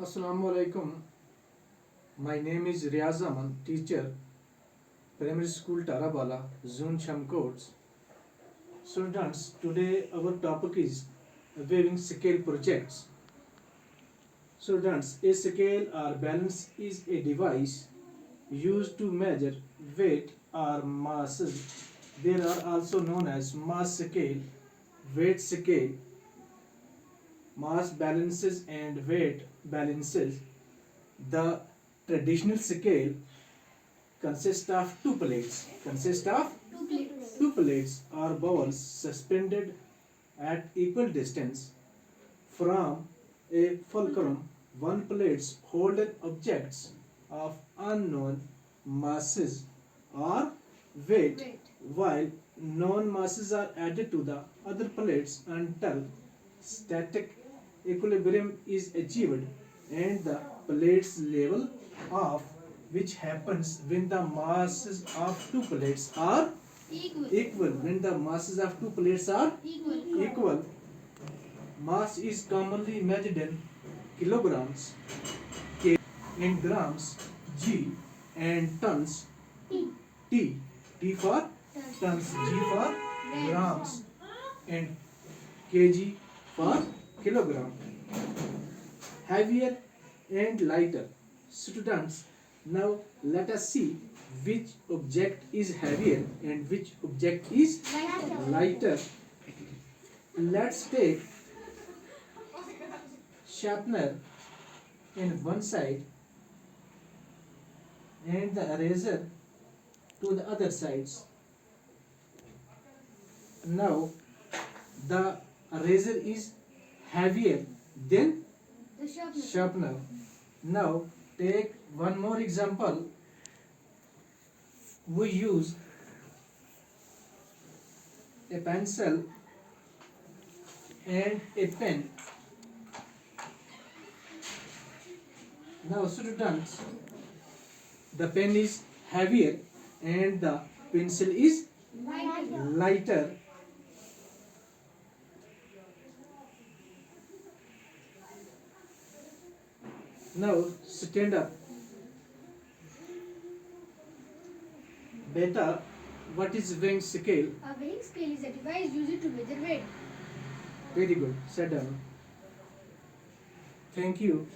Assalamu alaikum. My name is Riaz Aman, teacher, Primary School Tarabala, Zone Chamcoats. Students, today our topic is weighing scale projects. Students, a scale or balance is a device used to measure weight or masses. They are also known as mass scale, weight scale, mass balances and weight balances. The traditional scale consists of two plates. Two plates or balls suspended at equal distance from a fulcrum. One plates hold objects of unknown masses or weight, while known masses are added to the other plates until static equilibrium is achieved and the plates level off, which happens when the masses of two plates are equal. When the masses of two plates are equal, mass is commonly measured in kilograms, K, in grams, G, and tons, T. T for tons, G for grams, and kg for kilogram. Heavier and lighter. Students, now let us see which object is heavier and which object is lighter. Let's take sharpener in one side and the eraser to the other sides. Now the eraser is heavier than the sharpener. Now take one more example. We use a pencil and a pen. Now students, the pen is heavier and the pencil is lighter. Now stand up. Beta, what is weighing scale? A weighing scale is a device used to measure weight. Very good. Sit down. Thank you.